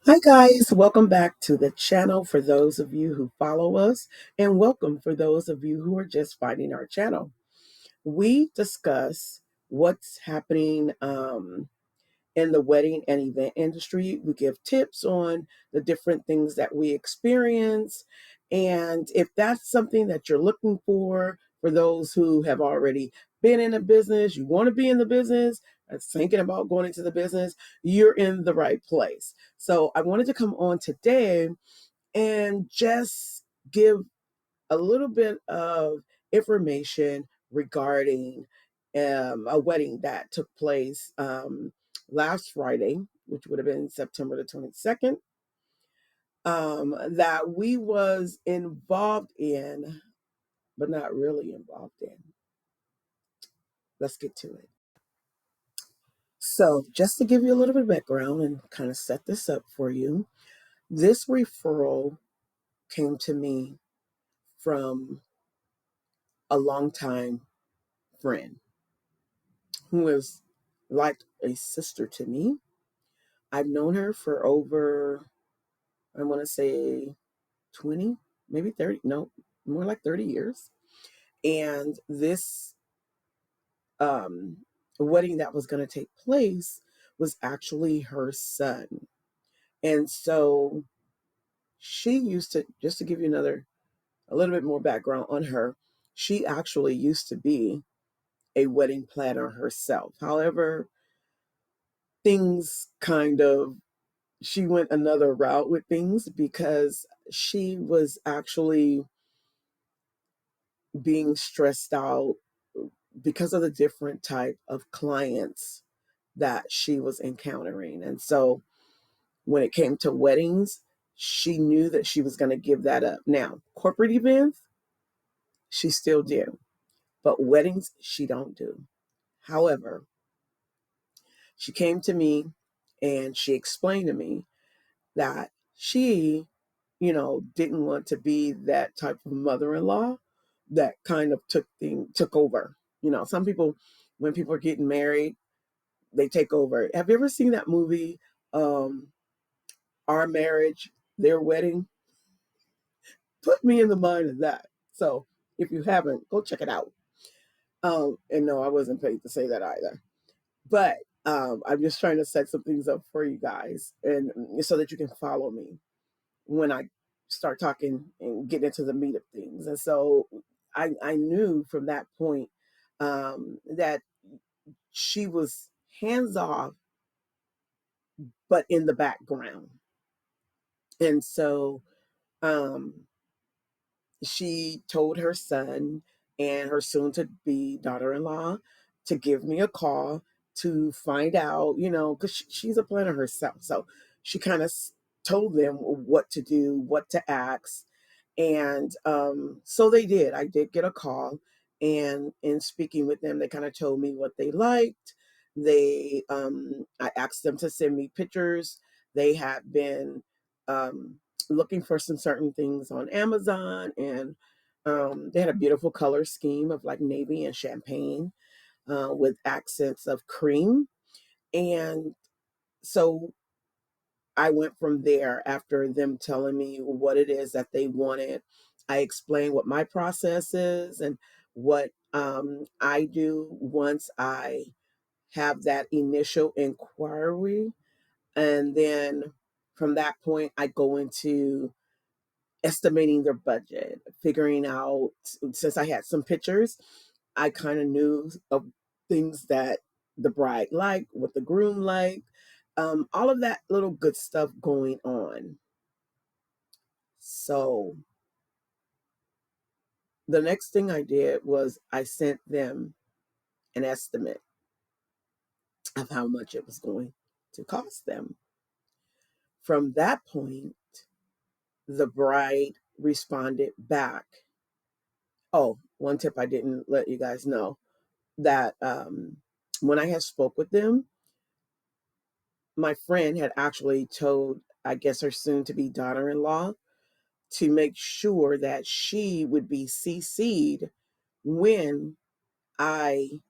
Hi, guys. Welcome back to the channel for those of you who follow us, and welcome for those of you who are just finding our channel. We discuss what's happening in the wedding and event industry. We give tips on the different things that we experience. And if that's something that you're looking for those who have already been in a business, you want to be in the business, are thinking about going into the business, you're in the right place. So I wanted to come on today and just give a little bit of information regarding a wedding that took place last Friday, which would have been September the 22nd, that we was involved in, but not really involved in. Let's get to it. So, just to give you a little bit of background and kind of set this up for you, this referral came to me from a longtime friend who is like a sister to me. I've known her for over, I want to say 20, maybe 30, no, more like 30 years. And this um, wedding that was going to take place was actually her son. And so she used to, just to give you a little bit more background on her, she actually used to be a wedding planner herself. However, things kind of she went another route with things because she was actually being stressed out because of the different type of clients that she was encountering. And so when it came to weddings, she knew that she was going to give that up. Now, corporate events, she still do, but weddings, she don't do. However, she came to me and she explained to me that she, didn't want to be that type of mother-in-law that kind of took over. Some people, when people are getting married, they take over. Have you ever seen that movie, um, Our Marriage, Their Wedding? Put me in the mind of that. So if you haven't, go check it out. And no, I wasn't paid to say that either. But I'm just trying to set some things up for you guys, and so that you can follow me when I start talking and get into the meat of things. And so I knew from that point that she was hands off, but in the background. And so um, she told her son and her soon to be daughter in law to give me a call to find out, because she's a planner herself. So she kind of told them what to do, what to ask. And so they did. I did get a call, and in speaking with them, they kind of told me what they liked. I asked them to send me pictures. They had been um, looking for some certain things on Amazon, and they had a beautiful color scheme of like navy and champagne with accents of cream. And so I went from there after them telling me what it is that they wanted. I explained what my process is and what I do once I have that initial inquiry. And then from that point, I go into estimating their budget, figuring out, since I had some pictures, I kind of knew of things that the bride liked, what the groom liked, all of that little good stuff going on. So the next thing I did was I sent them an estimate of how much it was going to cost them. From that point, the bride responded back. Oh, one tip I didn't let you guys know that when I had spoke with them, my friend had actually told, I guess, her soon to be daughter-in-law to make sure that she would be CC'd when I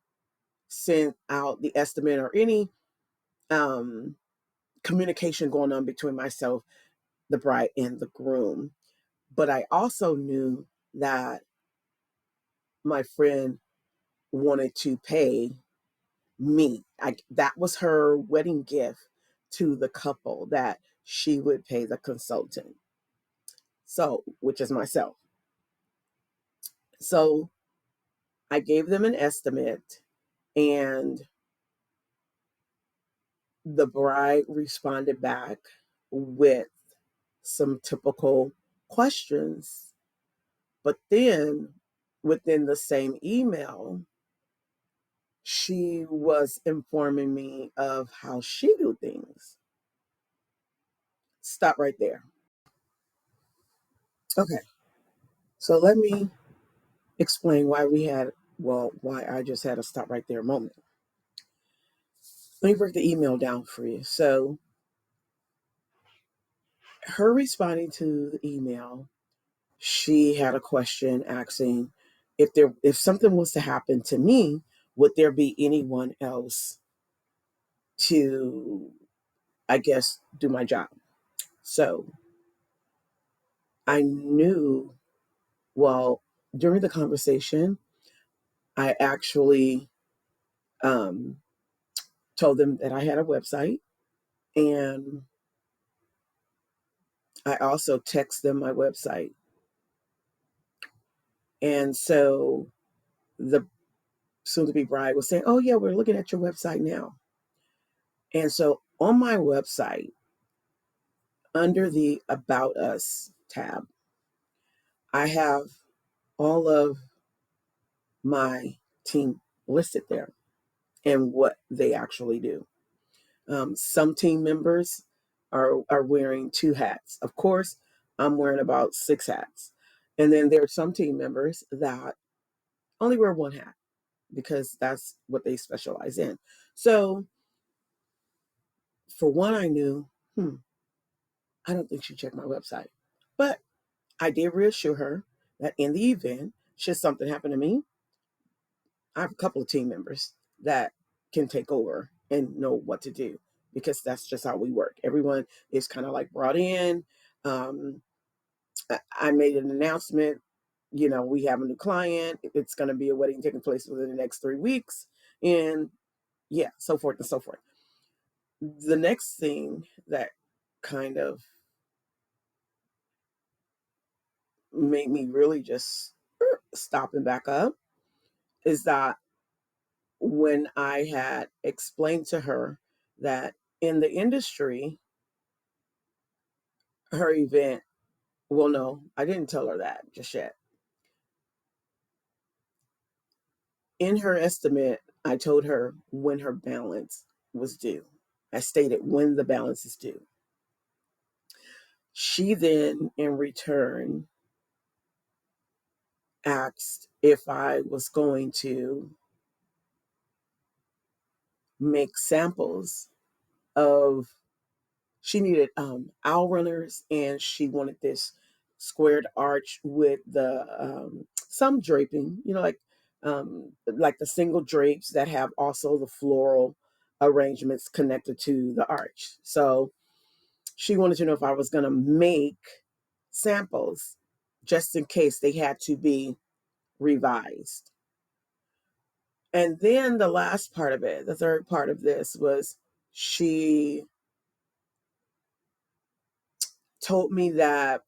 sent out the estimate or any um, communication going on between myself, the bride, and the groom. But I also knew that my friend wanted to pay me. That was her wedding gift to the couple, that she would pay the consultant. So, which is myself. So I gave them an estimate, and the bride responded back with some typical questions. But then within the same email, she was informing me of how she do things. Stop right there. Okay. So let me explain why I just had a stop right there moment. Let me break the email down for you. So her responding to the email, she had a question asking if something was to happen to me, would there be anyone else to, I guess, do my job? So I knew, well, during the conversation, I actually um, told them that I had a website, and I also text them my website. And so the soon to be bride was saying, "Oh, yeah, we're looking at your website now." And so on my website, under the About Us tab, I have all of my team listed there and what they actually do. Some team members are wearing two hats. Of course, I'm wearing about six hats. And then there are some team members that only wear one hat because that's what they specialize in. So for one, I knew, I don't think she checked my website. But I did reassure her that in the event, should something happen to me, I have a couple of team members that can take over and know what to do, because that's just how we work. Everyone is kind of like brought in. Um, I made an announcement. We have a new client. It's going to be a wedding taking place within the next 3 weeks. And yeah, so forth and so forth. The next thing that kind of made me really just stop and back up is that when I had explained to her that in the industry, her event, well, no, I didn't tell her that just yet. In her estimate, I told her when her balance was due. I stated when the balance is due. She then, in return, asked if I was going to make samples of, she needed owl runners, and she wanted this squared arch with the some draping, like the single drapes that have also the floral arrangements connected to the arch. So she wanted to know if I was going to make samples just in case they had to be revised. And then the last part of it, the third part of this, was she told me that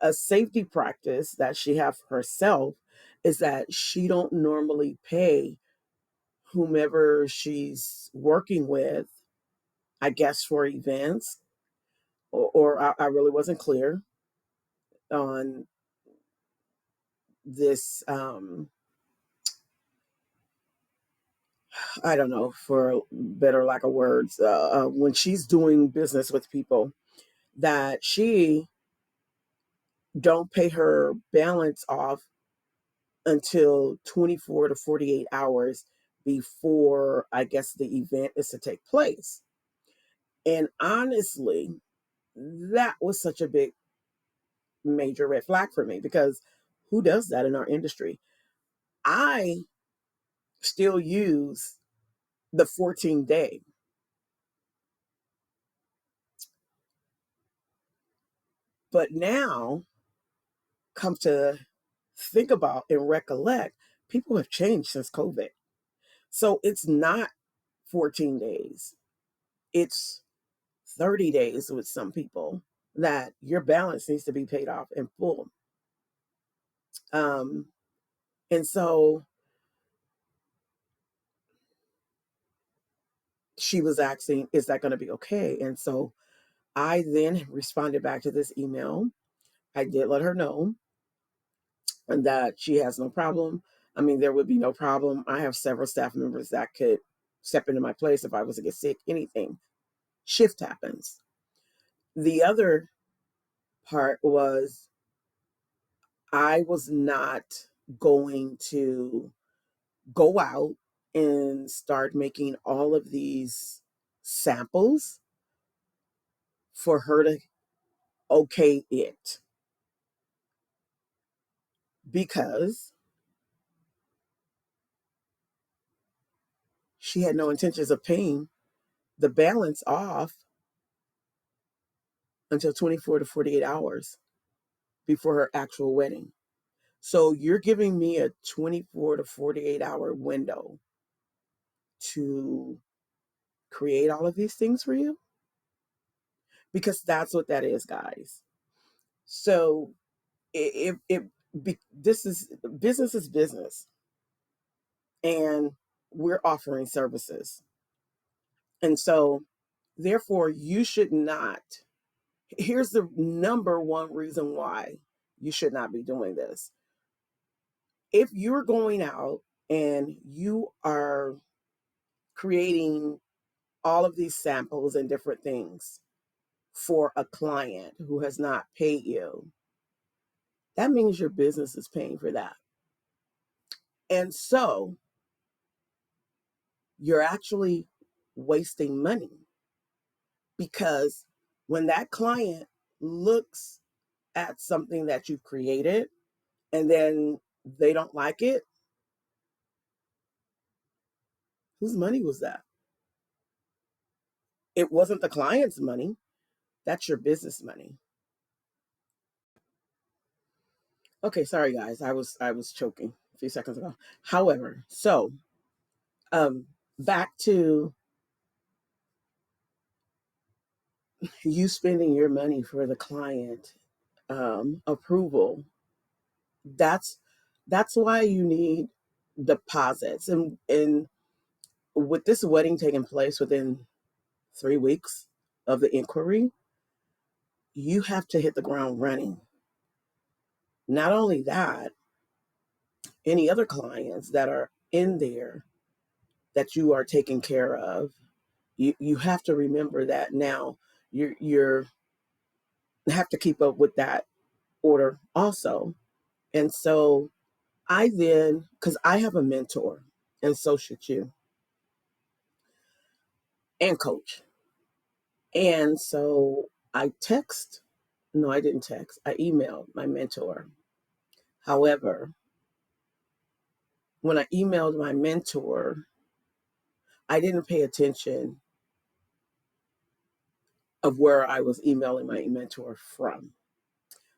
a safety practice that she have herself is that she don't normally pay whomever she's working with, I guess, for events, or I really wasn't clear on this. I don't know, for better lack of words, when she's doing business with people, that she don't pay her balance off until 24 to 48 hours before, I guess, the event is to take place. And honestly, that was such a big major red flag for me, because who does that in our industry? I still use the 14-day. But now, come to think about and recollect, people have changed since COVID. So it's not 14 days, it's 30 days with some people that your balance needs to be paid off in full. Um, and so she was asking, is that going to be okay? And so I then responded back to this email. I did let her know and that she has no problem. I mean, there would be no problem. I have several staff members that could step into my place if I was to get sick, anything. Shift happens. The other part was I was not going to go out and start making all of these samples for her to okay it, because she had no intentions of paying the balance off until 24 to 48 hours before her actual wedding. So you're giving me a 24 to 48-hour window to create all of these things for you? Because that's what that is, guys. So this is business, and we're offering services. And so therefore you should not, here's the number one reason why you should not be doing this. If you're going out and you are creating all of these samples and different things for a client who has not paid you, that means your business is paying for that. And so you're actually wasting money, because when that client looks at something that you've created and then they don't like it, whose money was that? It wasn't the client's money. That's your business money. Okay, sorry guys. I was choking a few seconds ago. However, so um back to you spending your money for the client approval. That's that's why you need deposits. And with this wedding taking place within 3 weeks of the inquiry, you have to hit the ground running. Not only that, any other clients that are in there that you are taking care of, you have to remember that now you're have to keep up with that order also. And so I then, because I have a mentor, and so should you, and coach. And so no, I didn't text, I emailed my mentor. However, when I emailed my mentor, I didn't pay attention of where I was emailing my mentor from.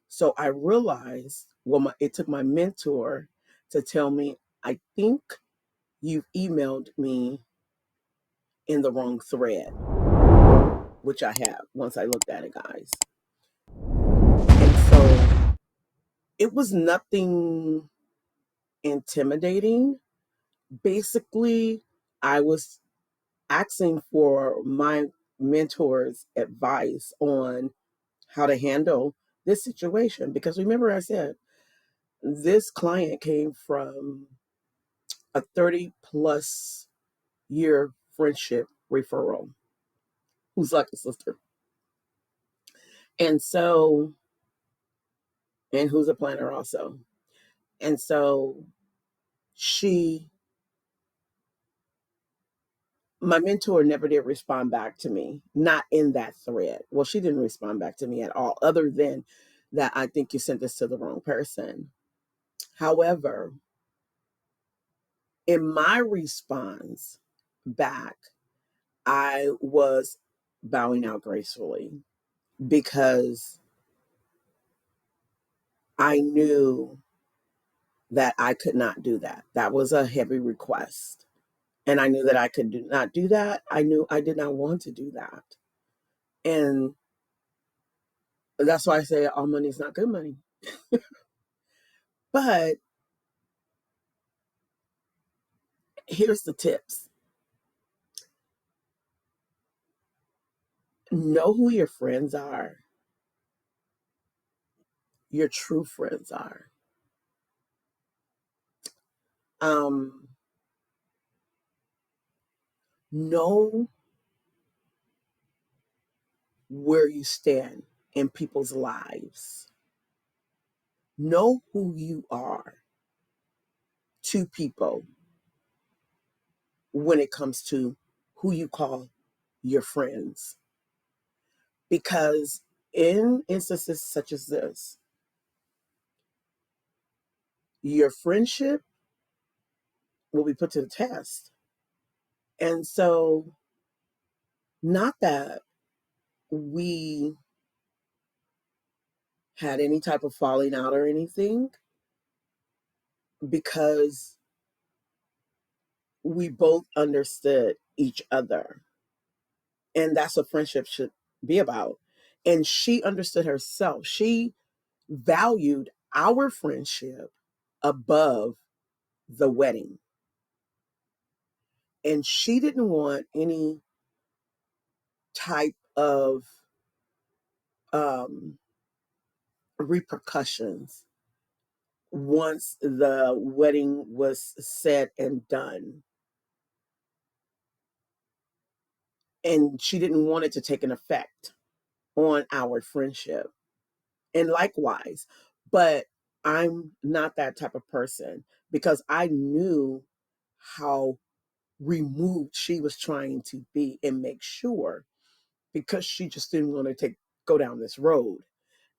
So I realized, well, it took my mentor to tell me, I think you've emailed me in the wrong thread, which I have once I looked at it, guys. And so it was nothing intimidating. Basically, I was asking for my mentor's advice on how to handle this situation. Because remember, I said this client came from a 30 plus year friendship referral, who's like a sister. And so, and who's a planner also. And so she, my mentor never did respond back to me, not in that thread. Well, she didn't respond back to me at all, other than that I think you sent this to the wrong person. However, in my response back, I was bowing out gracefully, because I knew that I could not do that. That was a heavy request. And I knew that I could not do that. I knew I did not want to do that. And that's why I say all money is not good money. But here's the tips: know who your friends are, your true friends are. Um, know where you stand in people's lives. Know who you are to people when it comes to who you call your friends. Because in instances such as this, your friendship will be put to the test. And so, not that we had any type of falling out or anything, because we both understood each other. And that's what friendship should be about. And she understood herself. She valued our friendship above the wedding. And she didn't want any type of um, repercussions once the wedding was said and done. And she didn't want it to take an effect on our friendship. And likewise, but I'm not that type of person, because I knew how removed she was trying to be and make sure, because she just didn't want to go down this road.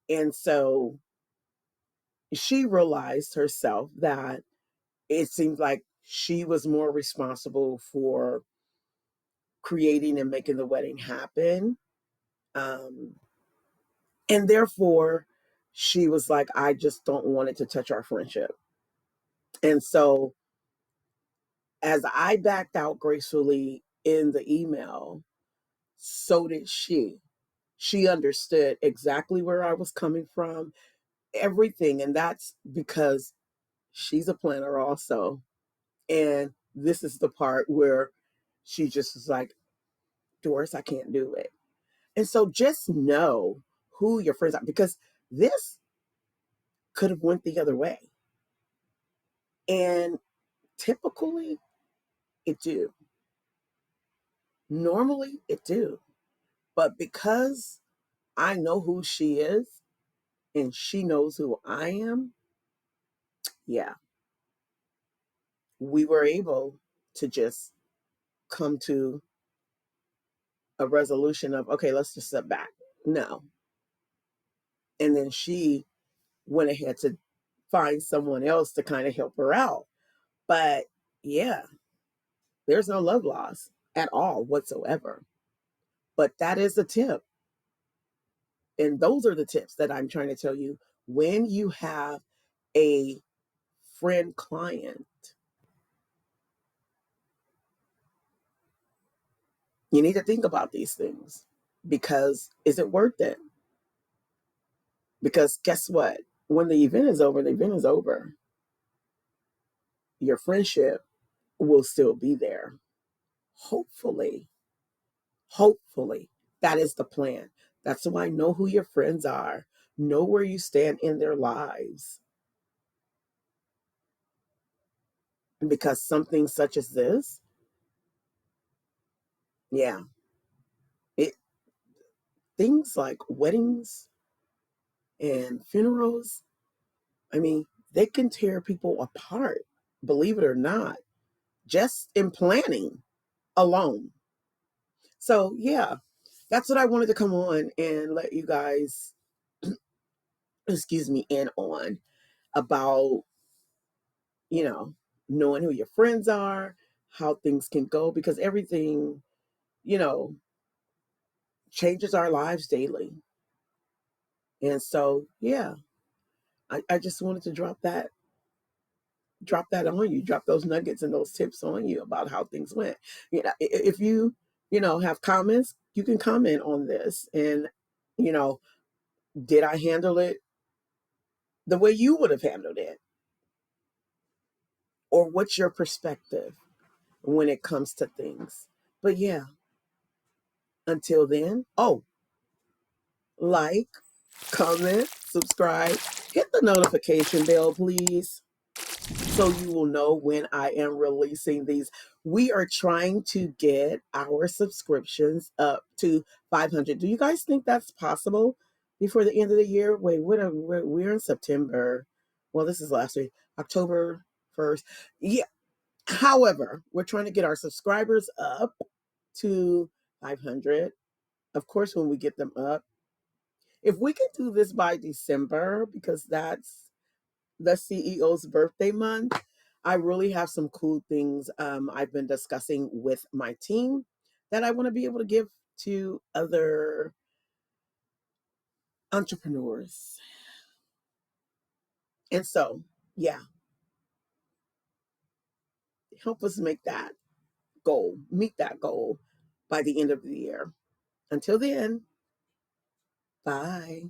And so she realized herself that it seemed like she was more responsible for creating and making the wedding happen. Um, and therefore, she was like, I just don't want it to touch our friendship. And so, as I backed out gracefully in the email, so did she. She understood exactly where I was coming from, everything. And that's because she's a planner also. And this is the part where she just was like, Doris, I can't do it. And so just know who your friends are, because this could have went the other way. And typically it do. Normally it do. But because I know who she is and she knows who I am, yeah, we were able to just come to a resolution of, okay, let's just step back. No. And then she went ahead to find someone else to kind of help her out. But yeah, there's no love loss at all whatsoever. But that is a tip. And those are the tips that I'm trying to tell you when you have a friend client. You need to think about these things, because is it worth it? Because guess what? When the event is over, the event is over. Your friendship will still be there. Hopefully, hopefully, that is the plan. That's why know who your friends are, know where you stand in their lives. Because something such as this, yeah, it things like weddings and funerals, I mean, they can tear people apart, believe it or not, just in planning alone. So, yeah, that's what I wanted to come on and let you guys, excuse me, in on about, you know, knowing who your friends are, how things can go, because everything, you know, changes our lives daily. And so, yeah, I just wanted to drop that on you, drop those nuggets and those tips on you about how things went. If you, have comments, you can comment on this. And, you know, did I handle it the way you would have handled it? Or what's your perspective when it comes to things? But yeah, until then, like, comment, subscribe, hit the notification bell, please, so you will know when I am releasing these. We are trying to get our subscriptions up to 500. Do you guys think that's possible before the end of the year? Wait, we're in September. Well, this is last week, October 1st. Yeah. However, we're trying to get our subscribers up to 500. Of course, when we get them up, if we can do this by December, because that's the CEO's birthday month, I really have some cool things I've been discussing with my team that I want to be able to give to other entrepreneurs. And so, yeah, help us make that goal, meet that goal by the end of the year. Until then, bye.